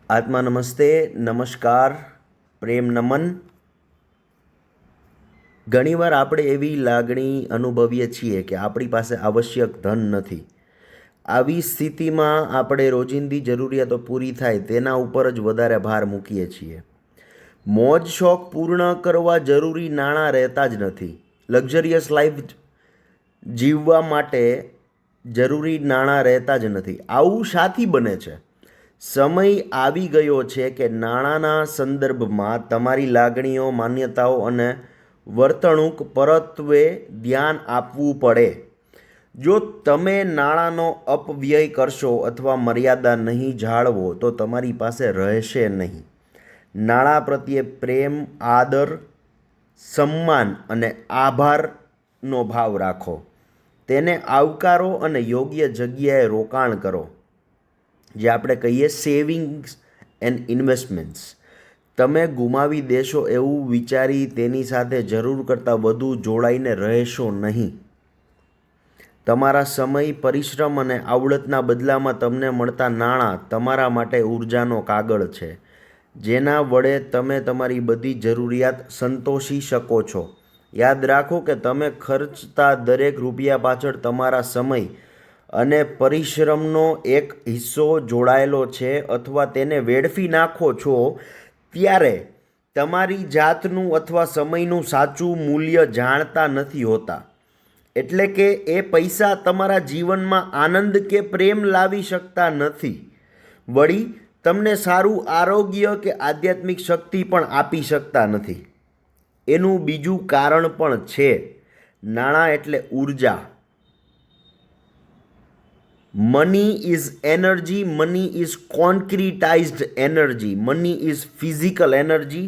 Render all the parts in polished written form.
આત્મા નમસ્તે, નમસ્કાર, પ્રેમ નમન. ઘણીવાર આપણે એવી લાગણી અનુભવીએ છીએ કે આપણી પાસે આવશ્યક ધન નથી. આવી સ્થિતિમાં આપણે રોજિંદી જરૂરિયાતો પૂરી થાય તેના ઉપર જ વધારે ભાર મૂકીએ છીએ. મોજ શોખ પૂર્ણ કરવા જરૂરી નાણાં રહેતા જ નથી. લક્ઝરિયસ લાઈફ જીવવા માટે જરૂરી નાણાં રહેતા જ નથી. આવું શાથી બને છે? સમય આવી ગયો છે કે નાણાંના સંદર્ભમાં તમારી લાગણીઓ, માન્યતાઓ અને વર્તણૂક પરત્વે ધ્યાન આપવું પડે. જો તમે નાણાંનો અપવ્યય કરશો અથવા મર્યાદા નહીં જાળવો તો તમારી પાસે રહેશે નહીં. નાણાં પ્રત્યે પ્રેમ, આદર, સન્માન અને આભારનો ભાવ રાખો. તેને આવકારો અને યોગ્ય જગ્યાએ રોકાણ કરો, જે આપણે કહીએ સેવિંગ્સ એન્ડ ઇન્વેસ્ટમેન્ટ્સ. તમે ગુમાવી દેશો એવું વિચારી તેની સાથે જરૂર કરતાં વધુ જોડાઈને રહેશો નહીં. તમારા સમય, પરિશ્રમ અને આવડતના બદલામાં તમને મળતા નાણાં તમારા માટે ઉર્જાનો કાગળ છે, જેના વડે તમે તમારી બધી જરૂરિયાત સંતોષી શકો છો. યાદ રાખો કે તમે ખર્ચતા દરેક રૂપિયા પાછળ તમારા સમય અને પરિશ્રમનો એક હિસ્સો જોડાયેલો છે. અથવા તેને વેડફી નાખો છો ત્યારે તમારી જાતનું અથવા સમયનું સાચું મૂલ્ય જાણતા નથી હોતા. એટલે કે એ પૈસા તમારા જીવનમાં આનંદ કે પ્રેમ લાવી શકતા નથી. વળી તમને સારું આરોગ્ય કે આધ્યાત્મિક શક્તિ પણ આપી શકતા નથી. એનું બીજું કારણ પણ છે. નાણાં એટલે ઉર્જા. Money is energy. Money is concretized energy. Money is physical energy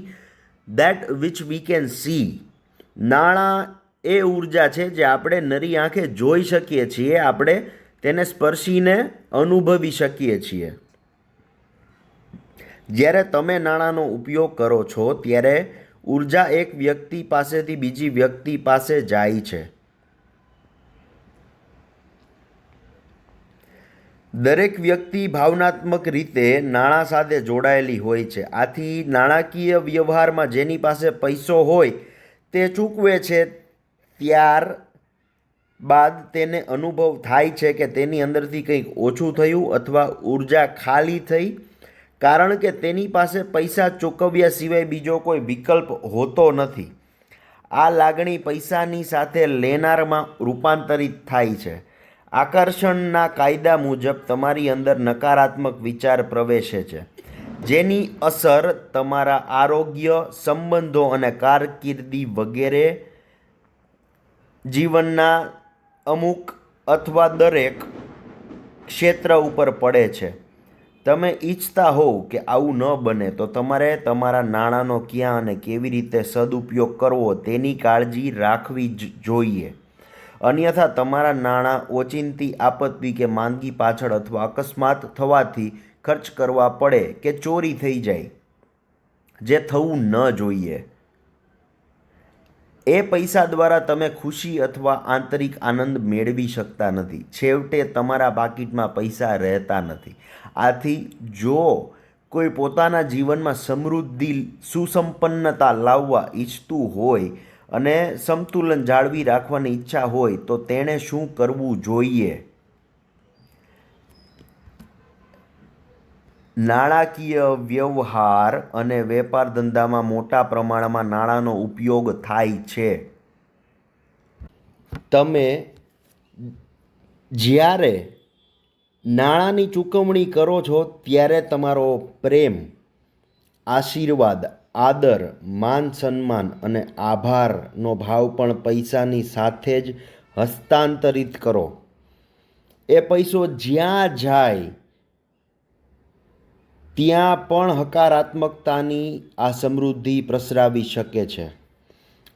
that which we can see. નાણાં એ ઉર્જા છે જે આપણે નરી આંખે જોઈ શકીએ છીએ. આપણે તેને સ્પર્શીને અનુભવી શકીએ છીએ. જ્યારે તમે નાણાંનો ઉપયોગ કરો છો ત્યારે ઉર્જા એક વ્યક્તિ પાસેથી બીજી વ્યક્તિ પાસે જાય છે. દરેક વ્યક્તિ ભાવનાત્મક રીતે નાણાં સાથે જોડાયેલી હોય છે. આથી નાણાકીય વ્યવહારમાં જેની પાસે પૈસો હોય તે ચૂકવે છે, ત્યાર બાદ તેને અનુભવ થાય છે કે તેની અંદરથી કંઈક ઓછું થયું અથવા ઉર્જા ખાલી થઈ, કારણ કે તેની પાસે પૈસા ચૂકવ્યા સિવાય બીજો કોઈ વિકલ્પ હોતો નથી. આ લાગણી પૈસાની સાથે લેનારમાં રૂપાંતરિત થાય છે. આકર્ષણના કાયદા મુજબ તમારી અંદર નકારાત્મક વિચાર પ્રવેશે છે, જેની અસર તમારા આરોગ્ય, સંબંધો અને કારકિર્દી વગેરે જીવનના અમુક અથવા દરેક ક્ષેત્ર ઉપર પડે છે. તમે ઈચ્છતા હોવ કે આવું ન બને તો તમારે તમારા નાણાંનો ક્યાં અને કેવી રીતે સદુપયોગ કરવો તેની કાળજી રાખવી જ જોઈએ. અન્યથા તમારા નાણાં ઓચિંતી આપત્તિ કે માંદગી પાછળ અથવા અકસ્માત થવાથી ખર્ચ કરવા પડે કે ચોરી થઈ જાય, જે થવું ન જોઈએ. એ પૈસા દ્વારા તમે ખુશી અથવા આંતરિક આનંદ મેળવી શકતા નથી. છેવટે તમારા પાકીટમાં પૈસા રહેતા નથી. આથી જો કોઈ પોતાના જીવનમાં સમૃદ્ધિ, સુસંપન્નતા લાવવા ઈચ્છતું હોય અને સંતુલન જાળવી રાખવાની ઈચ્છા હોય તો તેણે શું કરવું જોઈએ? નાણાકીય વ્યવહાર અને વેપાર ધંધામાં મોટા પ્રમાણમાં નાણાંનો ઉપયોગ થાય છે. તમે જ્યારે નાણાંની ચૂકવણી કરો છો ત્યારે તમારો પ્રેમ, આશીર્વાદ, આદર, માન, સન્માન અને આભારનો ભાવ પણ પૈસાની સાથે જ હસ્તાંતરિત કરો. એ પૈસો જ્યાં જાય ત્યાં પણ હકારાત્મકતાની આ સમૃદ્ધિ પ્રસરાવી શકે છે.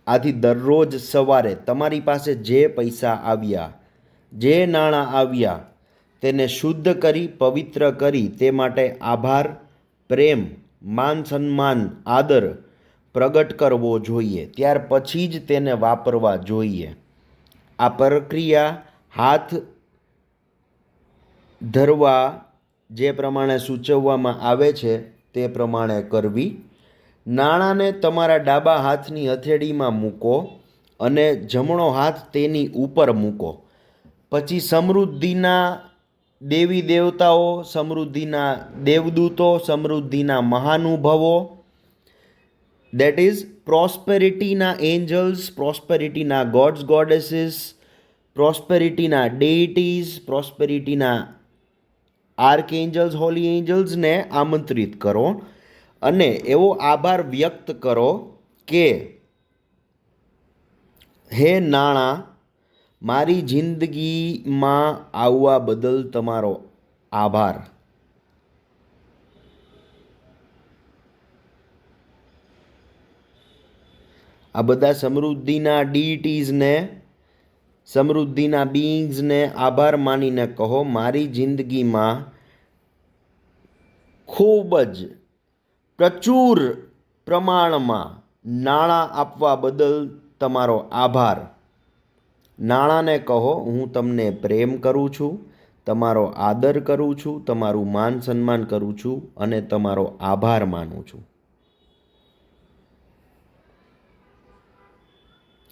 આથી દરરોજ સવારે તમારી પાસે જે પૈસા આવ્યા, જે નાણાં આવ્યા, તેને શુદ્ધ કરી, પવિત્ર કરી તે માટે આભાર, પ્રેમ, માન, સન્માન, આદર પ્રગટ કરવો જોઈએ. ત્યાર પછી જ તેને વાપરવા જોઈએ. આ પ્રક્રિયા હાથ ધરવા જે પ્રમાણે સૂચવવામાં આવે છે તે પ્રમાણે કરવી. નાણાંને તમારા ડાબા હાથની હથેળીમાં મૂકો અને જમણો હાથ તેની ઉપર મૂકો. પછી સમૃદ્ધિના દેવી દેવતાઓ, સમૃદ્ધિના દેવદૂતો, સમૃદ્ધિના મહાનુભાવો, દેટ ઇઝ પ્રોસ્પેરિટીના એન્જલ્સ, પ્રોસ્પેરિટીના ગોડ્સ ગોડેસીસ, પ્રોસ્પેરિટીના ડેઇટીઝ, પ્રોસ્પેરિટીના આર્કએન્જલ્સ, હોલી એન્જલ્સને આમંત્રિત કરો અને એવો આભાર વ્યક્ત કરો કે હે નાણાં, મારી જિંદગીમાં આવવા બદલ તમારો આભાર. આ બધા સમૃદ્ધિના ડીટીઝને, સમૃદ્ધિના બીઇંગ્સને આભાર માનીને કહો, મારી જિંદગીમાં ખૂબ જ પ્રચુર પ્રમાણમાં નાણાં આપવા બદલ તમારો આભાર. નાણાંને કહો, હું તમને પ્રેમ કરું છું, તમારો આદર કરું છું, તમારું માન સન્માન કરું છું અને તમારો આભાર માનું છું.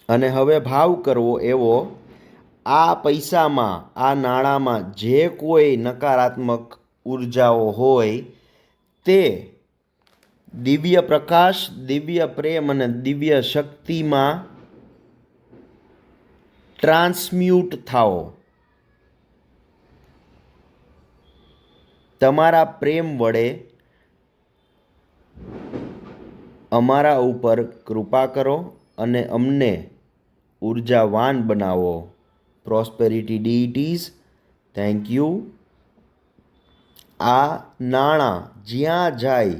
અને હવે ભાવ કરવો એવો, આ પૈસામાં, આ નાણાંમાં જે કોઈ નકારાત્મક ઉર્જાઓ હોય તે દિવ્ય પ્રકાશ, દિવ્ય પ્રેમ અને દિવ્ય શક્તિમાં ટ્રાન્સમ્યુટ થાઓ. તમારા પ્રેમ વડે અમારા ઉપર કૃપા કરો અને અમને ઉર્જાવાન બનાવો. Prosperity deities, thank you. આ નાણાં જ્યાં જાય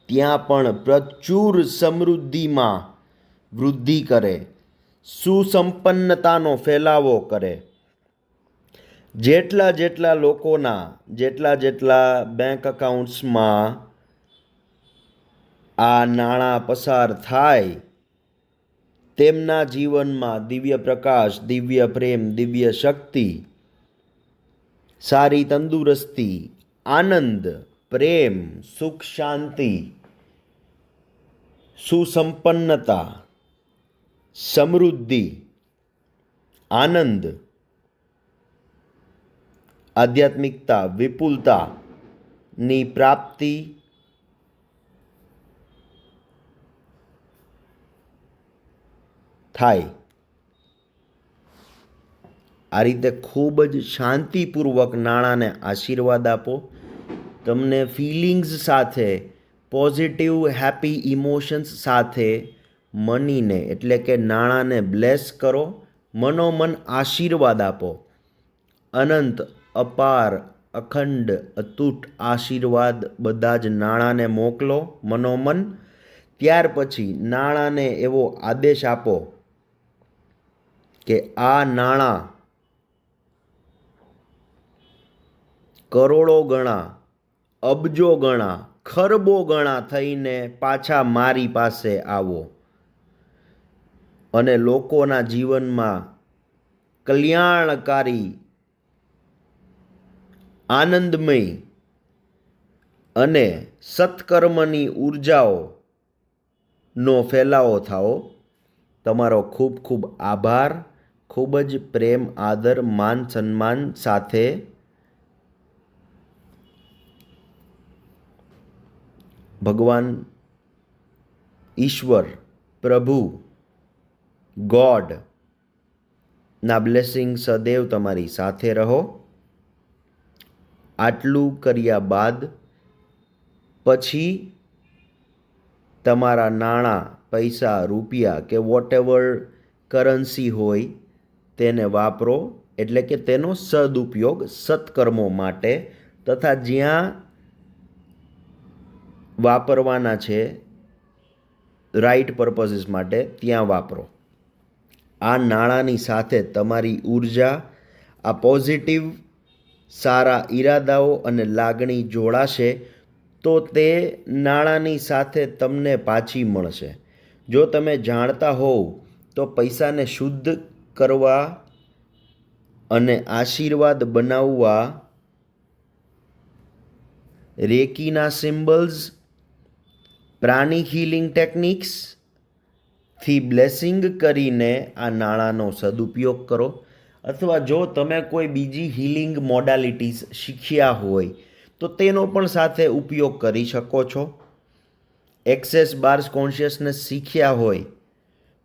ત્યાં પણ પ્રચુર સમૃદ્ધિમાં વૃદ્ધિ કરે, સુસંપન્નતાનો ફેલાવો કરે. જેટલા લોકોના જેટલા બેંક એકાઉન્ટ્સમાં આ નાણાં પસાર થાય તેમના જીવનમાં દિવ્ય પ્રકાશ, દિવ્ય પ્રેમ, દિવ્ય શક્તિ, સારી તંદુરસ્તી, આનંદ, પ્રેમ, સુખ, શાંતિ, સુસંપન્નતા, સમૃદ્ધિ, આનંદ, આધ્યાત્મિકતા, વિપુલતાની પ્રાપ્તિ થાય. આ રીતે ખૂબ જ શાંતિપૂર્વક નાણાંને આશીર્વાદ આપો. તમને ફિલિંગ્સ સાથે, પોઝિટિવ હેપી ઇમોશન્સ સાથે મનીને એટલે કે નાણાંને બ્લેસ કરો, મનોમન આશીર્વાદ આપો. અનંત, અપાર, અખંડ, અતૂટ આશીર્વાદ બધા જ નાણાંને મોકલો મનોમન. ત્યાર પછી નાણાંને એવો આદેશ આપો કે આ નાણાં કરોડો ગણા, અબજો ગણા, ખરબો ગણા થઈને પાછા મારી પાસે આવો અને લોકોના જીવનમાં કલ્યાણકારી, આનંદમય અને સત્કર્મની ઉર્જાઓનો ફેલાવો થાઓ. તમારો ખૂબ ખૂબ આભાર. ખૂબ જ પ્રેમ, આદર, માન સન્માન સાથે ભગવાન ઈશ્વર, પ્રભુ, ગોડના બ્લેસિંગ સદૈવ તમારી સાથે રહો. આટલું કર્યા બાદ પછી તમારા નાણાં, પૈસા, રૂપિયા કે વોટેવર કરન્સી હોય તેને વાપરો, એટલે કે તેનો સદુપયોગ સત્કર્મો માટે તથા જ્યાં વાપરવાના છે રાઇટ પર્પઝીસ માટે ત્યાં વાપરો. આ નાણાંની સાથે તમારી ઉર્જા, આ પોઝિટિવ સારા ઈરાદાઓ અને લાગણી જોડાશે તો તે નાણાંની સાથે તમને પાછી મળશે. જો તમે જાણતા હોવ તો પૈસાને શુદ્ધ કરવા અને આશીર્વાદ બનાવવા રેકીના સિમ્બલ્સ, પ્રાણિક હિલિંગ ટેકનિક્સથી બ્લેસિંગ કરીને આ નાણાંનો સદુપયોગ કરો. અથવા જો તમે કોઈ બીજી હિલિંગ મોડાલિટીઝ શીખ્યા હોય તો તેનો પણ સાથે ઉપયોગ કરી શકો છો. એક્સેસ બાર્સ કોન્શિયસનેસ શીખ્યા હોય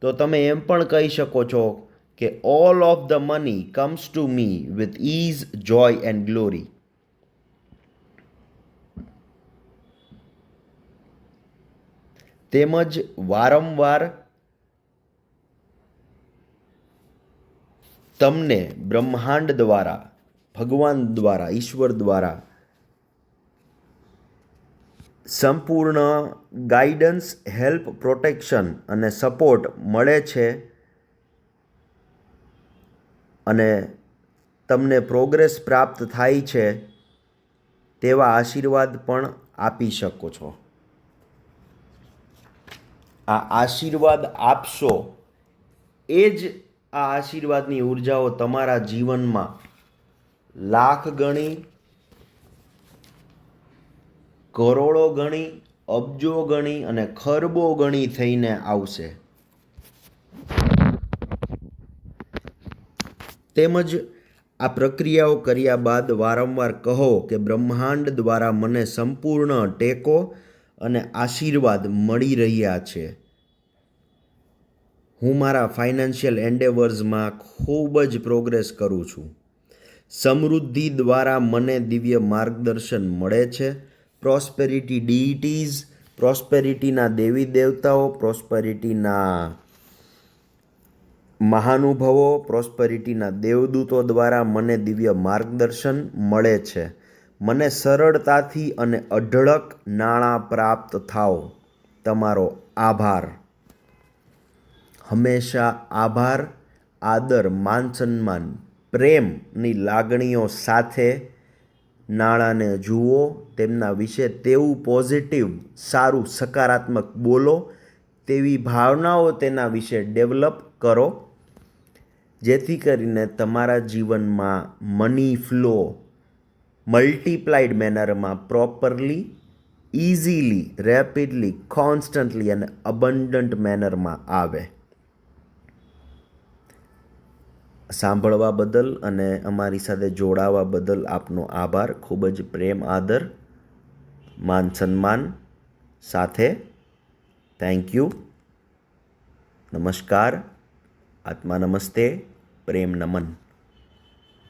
તો તમે એમ પણ કહી શકો છો કે all of the money comes to me with is, Joy and glory. તેમજ વારંવાર તમને બ્રહ્માંડ દ્વારા, ભગવાન દ્વારા, ઈશ્વર દ્વારા સંપૂર્ણ ગાઈડન્સ, હેલ્પ, પ્રોટેક્શન અને સપોર્ટ મળે છે અને તમને પ્રોગ્રેસ પ્રાપ્ત થાય છે તેવા આશીર્વાદ પણ આપી શકો છો. આ આશીર્વાદ આપશો એ જ આ આશીર્વાદની ઉર્જાઓ તમારા જીવનમાં લાખ ગણી, કરોડો ગણી, અબજો ગણી અને ખરબો ગણી થઈને આવશે. તેમજ આ પ્રક્રિયાઓ કર્યા બાદ વારંવાર કહો કે બ્રહ્માંડ દ્વારા મને સંપૂર્ણ ટેકો અને આશીર્વાદ મળી રહ્યા છે. હું મારા ફાઇનાન્શિયલ એન્ડેવર્સમાં ખૂબ જ પ્રોગ્રેસ કરું છું. સમૃદ્ધિ દ્વારા મને દિવ્ય માર્ગદર્શન મળે છે. પ્રોસ્પેરિટી ડીઈટીઝ, પ્રોસ્પેરિટીના દેવી દેવતાઓ, પ્રોસ્પેરિટીના મહાનુભાવો, પ્રોસ્પેરિટીના દેવદૂતો દ્વારા મને દિવ્ય માર્ગદર્શન મળે છે. મને સરળતાથી અને અઢળક નાણાં પ્રાપ્ત થાઓ. તમારો આભાર. હંમેશા આભાર, આદર, માન સન્માન, પ્રેમની લાગણીઓ સાથે નાણાંને જુઓ. તેમના વિશે તેવું પોઝિટિવ, સારું, સકારાત્મક બોલો. તેવી ભાવનાઓ તેના વિશે ડેવલપ કરો જેથી કરીને તમારા જીવનમાં મની ફ્લો મલ્ટીપ્લાઇડ મેનરમાં પ્રોપરલી, ઇઝીલી, રેપિડલી, કોન્સ્ટન્ટલી અને અબન્ડન્ટ મેનરમાં આવે. સાંભળવા બદલ અને અમારી સાથે જોડાવા બદલ આપનો આભાર. ખૂબ જ પ્રેમ, આદર, માન સન્માન સાથે. Thank you. નમસ્કાર. આત્મા નમસ્તે. પ્રેમ નમન.